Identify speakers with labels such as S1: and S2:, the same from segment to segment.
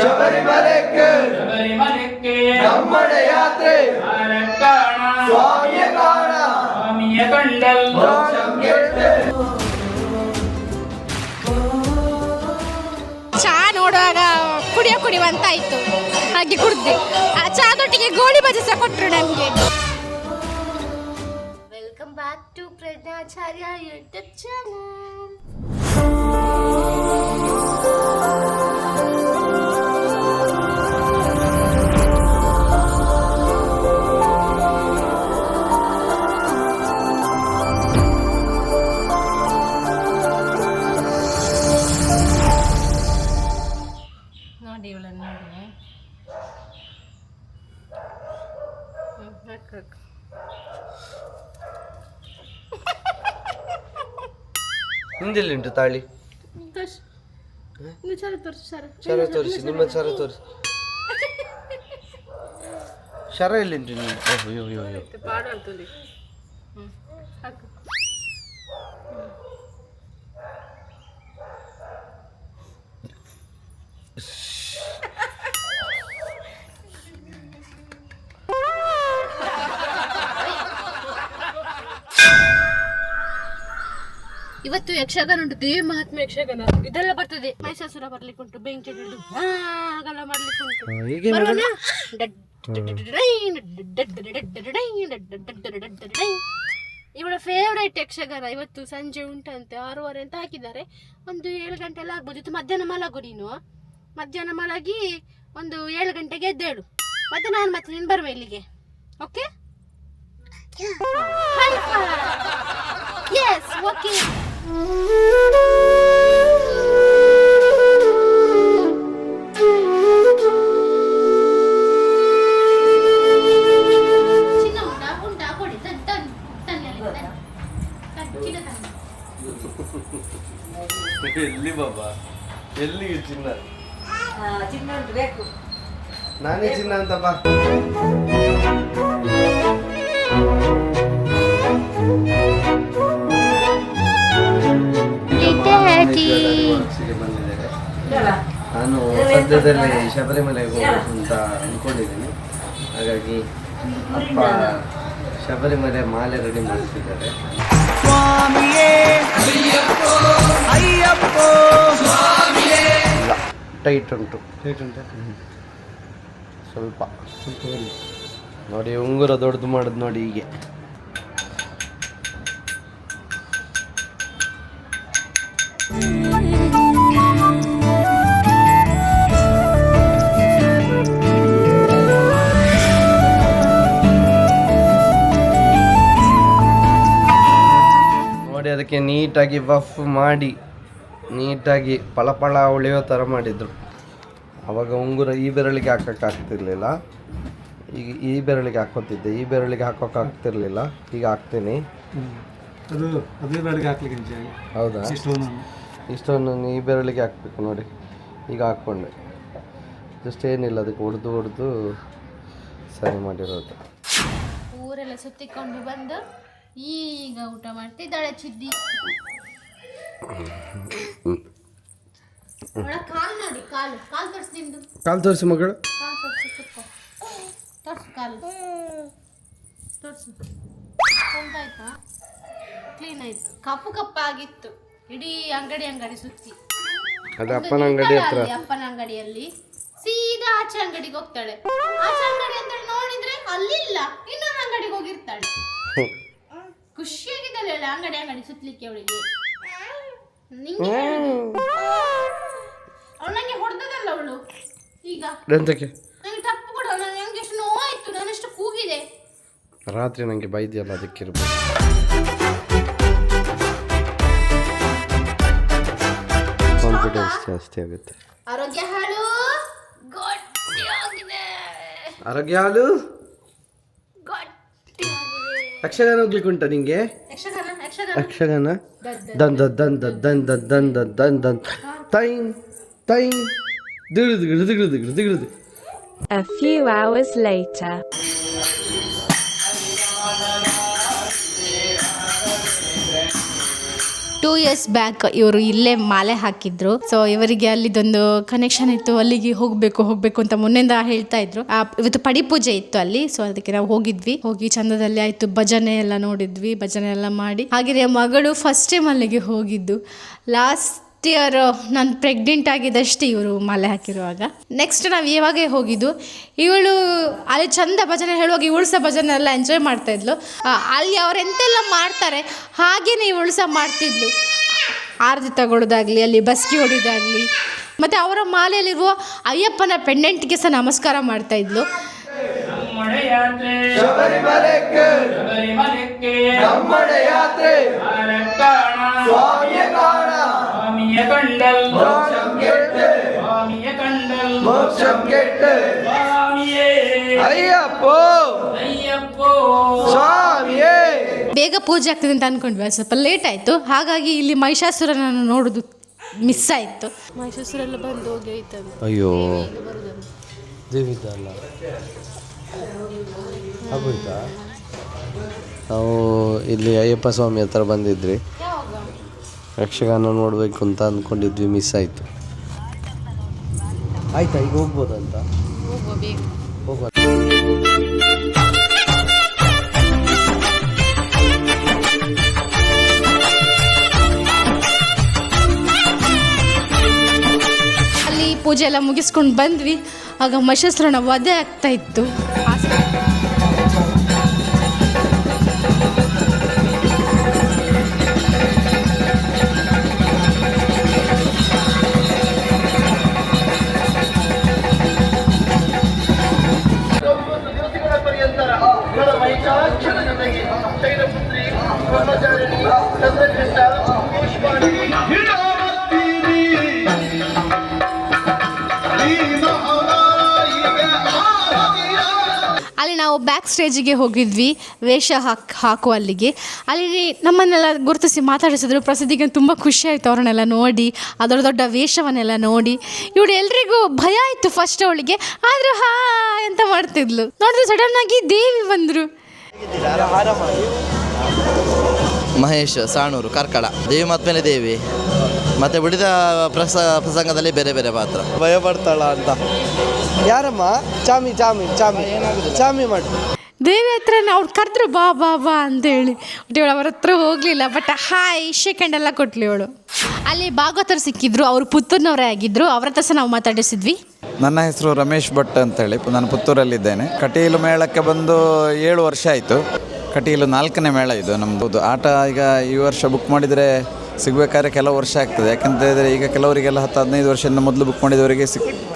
S1: ಶಬರಿಮಲೆಗೆ ನಮ್ಮಡೆ ಯಾತ್ರೆ ಸ್ವಾಮಿಯ ಕಾಣ
S2: ಚಾ ನೋಡುವಾಗ ಕುಡಿಯುವಂತಾಯ್ತು, ಹಾಗೆ ಕುಡ್ದೆ. ಆ ಚಾದೊಟ್ಟಿಗೆ ಗೋಳಿ ಬಜೆ ಸಹ ಕೊಟ್ರು ನಮ್ಗೆ. Welcome back to Pragnyacharya YouTube channel. ನೋಡಿ ಇವಳನ್ನು ನೋಡಿ.
S1: ಹಿಂದೆಲ್ಲಿ ಉಂಟು ತಾಳಿ? ಶರ ತೋರಿಸಿ, ನಿಮ್ಮ ಶರ ತೋರಿಸಿ. ಶರ ಎಲ್ಲಿಂಟು ನೀವು? ಅಯ್ಯೋ ಅಯ್ಯೋ ಅಯ್ಯೋ.
S2: ಇವತ್ತು ಯಕ್ಷಗಾನ ಉಂಟು, ದೇವ ಮಹಾತ್ಮ ಯಕ್ಷಗಾನ ಇದೆಲ್ಲ ಬರ್ತದೆ. ಮಹಿಷಾಸುರ ಬರ್ಲಿಕ್ಕೆ ಉಂಟು, ಬೆಂಕಿ ಹಾಗೆಲ್ಲ ಮಾಡ್ಲಿಕ್ಕೆ ಉಂಟು. ಇವಳ ಫೇವ್ರೇಟ್ ಯಕ್ಷಗಾನ ಇವತ್ತು ಸಂಜೆ ಉಂಟಂತೆ. 6:30 ಅಂತ ಹಾಕಿದ್ದಾರೆ. ಒಂದು 7 ಗಂಟೆ ಎಲ್ಲ ಆಗ್ಬೋದು. ಇದು ಮಧ್ಯಾಹ್ನ ಮಲಗು ನೀನು. ಮಧ್ಯಾಹ್ನ ಮಲಗಿ ಒಂದು 7 ಗಂಟೆಗೆ ಎದ್ದೇಳು. ಮತ್ತೆ ನಾನು ಮತ್ತೆ ನೀನು ಬರುವೆ ಇಲ್ಲಿಗೆ. ಓಕೆ? Yes, okay.
S1: ಎಲ್ಲಿ ಬಾಬಾ, ಎಲ್ಲಿಗೆ ಚಿನ್ನ?
S3: ಚಿನ್ನ ಉಂಟು ಬೇಕು.
S1: ನಾನೇ ಚಿನ್ನ ಅಂತ ಬಾ. ನಾನು ಸದ್ಯದಲ್ಲಿ ಶಬರಿಮಲೆಗೆ ಹೋಗ್ಬೇಕು ಅಂತ ಅನ್ಕೊಂಡಿದ್ದೀನಿ. ಹಾಗಾಗಿ ಅಪ್ಪ ಶಬರಿಮಲೆ ಮಾಲೆ ರೆಡಿ ಮಾಡ್ತಿದ್ದಾರೆ. ಟೈಟ್ ಉಂಟು, ಸ್ವಲ್ಪ ನೋಡಿ. ಉಂಗುರ ದೊಡ್ಡದು ಮಾಡೋದು ನೋಡಿ ಹೀಗೆ. ನೋಡಿ ಅದಕ್ಕೆ ನೀಟಾಗಿ ಬಫ್ ಮಾಡಿ ನೀಟಾಗಿ ಪಳಪಳ ಉಳಿಯೋ ಥರ ಮಾಡಿದ್ರು. ಆವಾಗ ಉಂಗುರ ಈ ಬೆರಳಿಗೆ ಹಾಕೋಕ್ಕಾಗ್ತಿರ್ಲಿಲ್ಲ, ಈಗ ಈ ಬೆರಳಿಗೆ ಹಾಕೋತಿದ್ದೆ. ಈ ಬೆರಳಿಗೆ ಹಾಕೋಕ್ಕಾಗ್ತಿರ್ಲಿಲ್ಲ, ಈಗ ಹಾಕ್ತೀನಿ. ಹೌದಾ? ಇಷ್ಟೊಂದು ಈ ಬೆರಳಿಗೆ ಹಾಕ್ಬೇಕು ನೋಡಿ. ಈಗ ಹಾಕ್ಕೊಂಡೆ. ಜಸ್ಟ್ ಏನಿಲ್ಲ, ಅದಕ್ಕೆ ಹೊಡೆದು ಸರಿ ಮಾಡಿರೋದು.
S2: ಊರೆಲ್ಲ ಸುತ್ತಿಕೊಂಡು ಬಂದು ಈಗ ಊಟ ಮಾಡ್ತಿದ್ದಾಳೆ ಚಿದ್ದಿ. ಕಾಲು ನೋಡಿ, ಕಾಲು ತೋರಿಸಿ ನಿಮ್ದು.
S1: ಕಾಲು ತೋರಿಸಿ ಮಗಳು.
S2: ಕಾಲು ತೋರಿಸಿ, ತೋರಿಸು ಕಾಲು ತೋರಿಸು. ಆಯ್ತಾ? ಕ್ಲೀನ್ ಆಯ್ತು. ಕಪ್ಪಾಗಿತ್ತು ಇಡೀ ಅಂಗಡಿ ಸುತ್ತಿ.
S1: ಅದು ಅಪ್ಪನ ಅಂಗಡಿ ಹತ್ರ.
S2: ಅಪ್ಪನ ಅಂಗಡಿಯಲ್ಲಿ ಸೀದಾ ಆಚೆ ಅಂಗಡಿಗೆ ಹೋಗ್ತಾಳೆ. ಆಚೆ ಅಂಗಡಿ ಅಂತ ನೋಡಿದ್ರೆ ಅಲ್ಲಿಲ್ಲ, ಇನ್ನೊಂದು ಅಂಗಡಿಗೆ ಹೋಗಿರ್ತಾಳೆ. ಖುಷಿಯಾಗಿದ್ದಾಳೆ ಅಂಗಡಿ ಸುತ್ತಲಿಕ್ಕೆ ಅವಳಿಗೆ. ಅವಳು ನಂಗೆ ಹೊಡೆದಲ್ಲ ಅವಳು. ಈಗ ನಂಗೆ ತಪ್ಪು ಕೊಡ, ನಂಗೆ ಎಷ್ಟು ನೋವಾಯ್ತು, ನಾನೆಷ್ಟು ಕೂಗಿದೆ.
S1: ರಾತ್ರಿ ನಂಗೆ ಬೈದಿಯಲ್ಲ, ಅದಕ್ಕಿರ್ಬೋದು. ಕಾನ್ಫಿಡೆನ್ಸ್ ಜಾಸ್ತಿ ಆಗುತ್ತೆ.
S2: ಆರೋಗ್ಯ ಹಾಳು.
S1: ಆರೋಗ್ಯ ಹಾಳು. ಯಕ್ಷಗಾನ ಹೋಗ್ಲಿಕ್ಕೆ ಉಂಟ ನಿಂಗೆ? ಯಕ್ಷಗಾನ ದನ್ ದನ್ ದನ್ ದನ್ ದನ್ ದನ್ ದನ್ ದನ್ ದನ್ ತೈನ್ ತೈನ್ ದಿಗಿಡು ದಿಗಿಡು ದಿಗಿಡು ದಿಗಿಡು.
S4: A few hours later.
S2: 2 years back ಇವರು ಇಲ್ಲೇ ಮಾಲೆ ಹಾಕಿದ್ರು. ಸೊ ಇವರಿಗೆ ಅಲ್ಲಿದೊಂದು ಕನೆಕ್ಷನ್ ಇತ್ತು, ಅಲ್ಲಿಗೆ ಹೋಗ್ಬೇಕು ಅಂತ ಮೊನ್ನೆಯಿಂದ ಹೇಳ್ತಾ ಇದ್ರು. ಇವತ್ತು ಪಡಿ ಪೂಜೆ ಇತ್ತು ಅಲ್ಲಿ. ಸೊ ಅದಕ್ಕೆ ನಾವು ಹೋಗಿ ಚಂದದಲ್ಲಿ ಆಯ್ತು, ಭಜನೆ ಎಲ್ಲ ನೋಡಿದ್ವಿ, ಭಜನೆ ಎಲ್ಲ ಮಾಡಿ. ಹಾಗೆ ಮಗಳು ಫಸ್ಟ್ ಟೈಮ್ ಅಲ್ಲಿಗೆ ಹೋಗಿದ್ದು. ಲಾಸ್ಟ್ ಇಯರ್ ನಾನು ಪ್ರೆಗ್ನೆಂಟ್ ಆಗಿದ್ದಷ್ಟೇ ಇವರು ಮಾಲೆ ಹಾಕಿರುವಾಗ. ನೆಕ್ಸ್ಟ್ ನಾವು ಇವಾಗೇ ಹೋಗಿದ್ದು. ಇವಳು ಅಲ್ಲಿ ಚಂದ ಭಜನೆ ಹೇಳುವಾಗ ಇವಳು ಸಹ ಭಜನೆ ಎಲ್ಲ ಎಂಜಾಯ್ ಮಾಡ್ತಾಯಿದ್ಲು. ಅಲ್ಲಿ ಅವ್ರು ಎಂತೆಲ್ಲ ಮಾಡ್ತಾರೆ ಹಾಗೇನೆ ಇವಳು ಸಹ ಮಾಡ್ತಿದ್ಲು. ಆರತಿ ತಗೊಳ್ಳೋದಾಗಲಿ, ಅಲ್ಲಿ ಬಸ್ಕಿ ಹೊಡಿಯೋದಾಗಲಿ, ಮತ್ತು ಅವರ ಮಾಲೆಯಲ್ಲಿರುವ ಅಯ್ಯಪ್ಪನ ಪೆಂಡೆಂಟ್ಗೆ ಸಹ ನಮಸ್ಕಾರ ಮಾಡ್ತಾಯಿದ್ಲು. ಬೇಗ ಪೂಜೆ ಆಗ್ತದೆ ಅಂತ ಅನ್ಕೊಂಡ್ವಿ, ಸ್ವಲ್ಪ ಲೇಟ್ ಆಯಿತು. ಹಾಗಾಗಿ ಇಲ್ಲಿ ಮಹಿಷಾಸುರನನ್ನು ನೋಡೋದು ಮಿಸ್ ಆಯಿತು. ಮಹಿಷಾಸುರ ಎಲ್ಲ ಬಂದು ಹೋಗಿ ಆಯ್ತಂತ.
S1: ಅಯ್ಯೋ ದೇವಿದ್ದಲ್ಲ ಆಗೋಯ್ತಾ? ನಾವು ಇಲ್ಲಿ ಅಯ್ಯಪ್ಪ ಸ್ವಾಮಿ ಹತ್ರ ಬಂದಿದ್ರಿ, ಯಕ್ಷಗಾನ ನೋಡಬೇಕು ಅಂತ ಅಂದ್ಕೊಂಡಿದ್ವಿ, ಮಿಸ್ ಆಯಿತು. ಆಯ್ತಾ, ಈಗ ಹೋಗ್ಬೋದಂತ? ಹೋಗುವ.
S2: ಅಲ್ಲಿ ಪೂಜೆ ಎಲ್ಲ ಮುಗಿಸ್ಕೊಂಡು ಬಂದ್ವಿ. ಆಗ ಮಹಿಷಾಸುರನ ವಧೆ ಆಗ್ತಾ ಇತ್ತು. ಅಲ್ಲಿ ನಾವು ಬ್ಯಾಕ್ ಸ್ಟೇಜಿಗೆ ಹೋಗಿದ್ವಿ, ವೇಷ ಹಾಕುವಲ್ಲಿಗೆ. ಅಲ್ಲಿ ನಮ್ಮನ್ನೆಲ್ಲ ಗುರುತಿಸಿ ಮಾತಾಡಿಸಿದ್ರು. ಪ್ರಸಿದ್ಧಿಗೆ ತುಂಬ ಖುಷಿ ಆಯಿತು ಅವ್ರನ್ನೆಲ್ಲ ನೋಡಿ, ಅದರ ದೊಡ್ಡ ವೇಷವನ್ನೆಲ್ಲ ನೋಡಿ. ಇವಳು ಎಲ್ರಿಗೂ ಭಯ ಆಯಿತು ಫಸ್ಟ್ ಅವಳಿಗೆ, ಆದರೂ ಅಂತ ಮಾಡ್ತಿದ್ಲು. ನೋಡಿದ್ರೆ ಸಡನ್ ಆಗಿ ದೇವಿ ಬಂದರು.
S5: ಮಹೇಶ್ ಸಾಣೂರು ಕಾರ್ಕಳ. ದೇವಿ ಮತ್ಮೇಲೆ ದೇವಿ, ಮತ್ತು ಉಳಿದ ಪ್ರಸಂಗದಲ್ಲಿ ಬೇರೆ ಬೇರೆ ಪಾತ್ರ.
S1: ಭಯ ಪಡ್ತಾಳ ಅಂತ. ಯಾರಮ್ಮ? ಚಾಮಿ ಮಾಡಿ
S2: ದೇವಿ ಹತ್ರ ಅವ್ರು ಕರೆದ್ರು ಬಾ ಬಾ ಬಾ ಅಂತೇಳಿ. ಬಟ್ ಇವಳು ಅವ್ರ ಹತ್ರ ಹೋಗಲಿಲ್ಲ. ಬಟ್ ಹಾಯ್ ಶೇಕೆಂಡ್ ಎಲ್ಲ ಕೊಟ್ಲಿ ಇವಳು. ಅಲ್ಲಿ ಭಾಗವತರು ಸಿಕ್ಕಿದ್ರು, ಅವರು ಪುತ್ತೂರಿನವರೇ ಆಗಿದ್ದರು. ಅವ್ರ ಹತ್ರ ಸಹ ನಾವು ಮಾತಾಡಿಸಿದ್ವಿ.
S6: ನನ್ನ ಹೆಸರು ರಮೇಶ್ ಭಟ್ ಅಂತೇಳಿ, ನಾನು ಪುತ್ತೂರಲ್ಲಿದ್ದೇನೆ. ಕಟೀಲು ಮೇಳಕ್ಕೆ ಬಂದು 7 ವರ್ಷ ಆಯಿತು. ಕಟೀಲು 4ನೇ ಮೇಳ ಇದು ನಮ್ಮದು. ಆಟ ಈಗ ಈ ವರ್ಷ ಬುಕ್ ಮಾಡಿದರೆ ಸಿಗಬೇಕಾದ್ರೆ ಕೆಲವು ವರ್ಷ ಆಗ್ತದೆ. ಯಾಕಂತ ಹೇಳಿದರೆ ಈಗ ಕೆಲವರಿಗೆಲ್ಲ 10-15 ವರ್ಷದಿಂದ ಮೊದಲು ಬುಕ್ ಮಾಡಿದವರಿಗೆ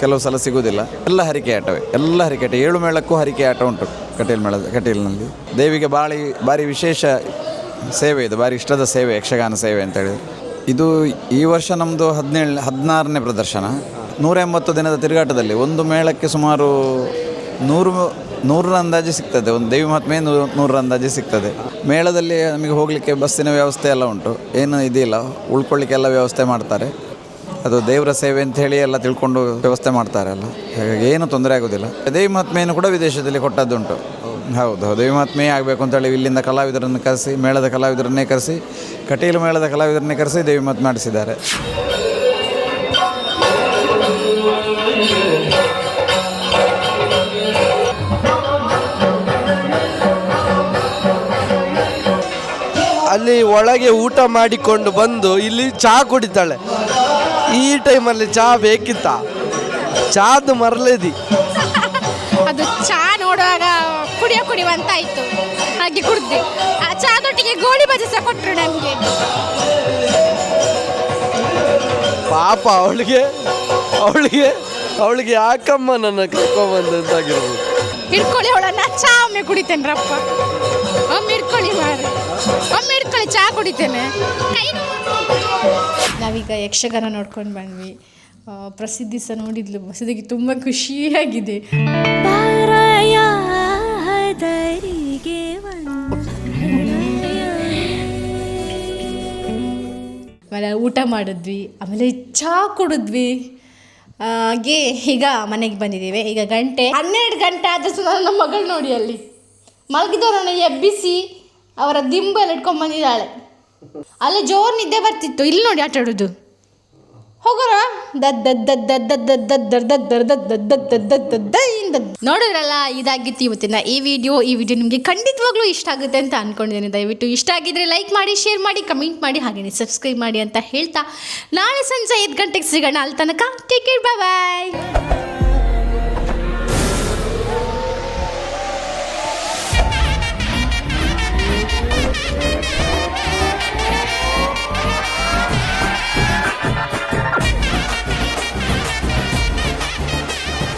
S6: ಕೆಲವು ಸಲ ಸಿಗೋದಿಲ್ಲ. ಎಲ್ಲ ಹರಿಕೆ ಆಟವೇ, ಎಲ್ಲ ಹರಿಕೆ ಆಟ. 7 ಮೇಳಕ್ಕೂ ಹರಿಕೆ ಆಟ ಉಂಟು ಕಟೀಲಿನಲ್ಲಿ. ದೇವಿಗೆ ಭಾರಿ ವಿಶೇಷ ಸೇವೆ ಇದು, ಭಾರಿ ಇಷ್ಟದ ಸೇವೆ, ಯಕ್ಷಗಾನ ಸೇವೆ ಅಂತೇಳಿದರೆ. ಇದು ಈ ವರ್ಷ ನಮ್ಮದು 16ನೇ ಪ್ರದರ್ಶನ. 180 ದಿನದ ತಿರುಗಾಟದಲ್ಲಿ ಒಂದು ಮೇಳಕ್ಕೆ ಸುಮಾರು 100 ಅಂದಾಜು ಸಿಗ್ತದೆ. ಒಂದು ದೇವಿ ಮಹಾತ್ಮೆ 100 ಅಂದಾಜು ಸಿಗ್ತದೆ. ಮೇಳದಲ್ಲಿ ನಮಗೆ ಹೋಗಲಿಕ್ಕೆ ಬಸ್ಸಿನ ವ್ಯವಸ್ಥೆ ಎಲ್ಲ ಉಂಟು, ಏನು ಇದಿಲ್ಲ, ಉಳ್ಕೊಳ್ಳಿಕ್ಕೆ ಎಲ್ಲ ವ್ಯವಸ್ಥೆ ಮಾಡ್ತಾರೆ. ಅದು ದೇವರ ಸೇವೆ ಅಂತ ಹೇಳಿ ಎಲ್ಲ ತಿಳ್ಕೊಂಡು ವ್ಯವಸ್ಥೆ ಮಾಡ್ತಾರೆ ಅಲ್ಲ, ಹಾಗಾಗಿ ಏನು ತೊಂದರೆ ಆಗೋದಿಲ್ಲ. ದೇವಿ ಮಹಾತ್ಮೆಯನ್ನು ಕೂಡ ವಿದೇಶದಲ್ಲಿ ಕೊಟ್ಟದ್ದುಂಟು. ಹೌದು, ದೇವಿ ಮಹಾತ್ಮೆಯೇ ಆಗಬೇಕು ಅಂತೇಳಿ ಇಲ್ಲಿಂದ ಕಲಾವಿದರನ್ನು ಕರೆಸಿ, ಮೇಳದ ಕಲಾವಿದರನ್ನೇ ಕರೆಸಿ, ಕಟೀಲು ಮೇಳದ ಕಲಾವಿದರನ್ನೇ ಕರೆಸಿ ದೇವಿ ಮಹಾತ್ಮೆ ಮಾಡಿಸಿದ್ದಾರೆ.
S1: ಅಲ್ಲಿ ಒಳಗೆ ಊಟ ಮಾಡಿಕೊಂಡು ಬಂದು ಇಲ್ಲಿ ಚಹಾ ಕುಡಿತಾಳೆ. ಈ ಟೈಮಲ್ಲಿ ಚಹಾ ಬೇಕಿತ್ತ? ಚಾದು ಮರಲೇದಿ.
S2: ಅದು ಚಹಾ ನೋಡುವಾಗ ಕುಡಿಯುವಂತ ಆಯಿತು, ಹಾಗೆ ಕುಡಿದ್ವಿ. ಆ ಚಹಾದೊಟ್ಟಿಗೆ ಗೋಳಿ ಬಜೆ ಸಹ ಕೊಟ್ಟರು ನಮಗೆ.
S1: ಪಾಪ ಅವಳಿಗೆ ಯಾಕಮ್ಮ ನನ್ನ ಕರ್ಕೊಂಬಂದಂತಾಗಿರ್ಬೋದು.
S2: ಹಿಡ್ಕೊಳ್ಳಿ ಅವಳನ್ನ, ಚಹಾ ಒಮ್ಮೆ ಕುಡಿತೇನ್ರಪ್ಪ, ಒಮ್ಮೆ ಹಿಡ್ಕೊಳ್ಳಿ ಚಹಾ ಕುಡಿತೇನೆ. ನಾವೀಗ ಯಕ್ಷಗಾನ ನೋಡ್ಕೊಂಡು ಬಂದ್ವಿ. ಪ್ರಸಿದ್ಧಿ ಸಹ ನೋಡಿದ್ಲು. ಪ್ರಸಿದ್ಧಿಗೆ ತುಂಬ ಖುಷಿಯಾಗಿದೆ. ಆಮೇಲೆ ಊಟ ಮಾಡಿದ್ವಿ, ಆಮೇಲೆ ಚಹಾ ಕುಡಿದ್ವಿ. ಹಾಗೆ ಈಗ ಮನೆಗೆ ಬಂದಿದ್ದೇವೆ. ಈಗ 12 ಗಂಟೆ ಆದರೂ ಸಹ ನಮ್ಮ ಮಗಳು ನೋಡಿ ಅಲ್ಲಿ ಮಲಗಿದವರನ್ನು ಎಬ್ಬಿಸಿ ಅವರ ದಿಂಬಲ್ಲಿ ಇಟ್ಕೊಂಡು ಬಂದಿದ್ದಾಳೆ. ಅಲ್ಲಿ ಜೋರು ನಿದ್ದೆ ಬರ್ತಿತ್ತು, ಇಲ್ಲಿ ನೋಡಿ ಆಟ ಆಡೋದು. ಹೋಗೋರ ನೋಡಿದ್ರಲ್ಲ, ಇದಾಗಿತ್ತು ಇವತ್ತಿನ ಈ ವಿಡಿಯೋ ನಿಮಗೆ ಖಂಡಿತವಾಗ್ಲೂ ಇಷ್ಟ ಆಗುತ್ತೆ ಅಂತ ಅನ್ಕೊಂಡಿದ್ದೀನಿ. ದಯವಿಟ್ಟು ಇಷ್ಟ ಆಗಿದ್ರೆ ಲೈಕ್ ಮಾಡಿ, ಶೇರ್ ಮಾಡಿ, ಕಮೆಂಟ್ ಮಾಡಿ, ಹಾಗೆಯೇ ಸಬ್ಸ್ಕ್ರೈಬ್ ಮಾಡಿ ಅಂತ ಹೇಳ್ತಾ ನಾಳೆ ಸಂಜೆ 5 ಗಂಟೆಗೆ ಸಿಗೋಣ. ಅಲ್ಲಿ ತನಕ ಟೇಕ್ ಕೇರ್, ಬಾಯ್.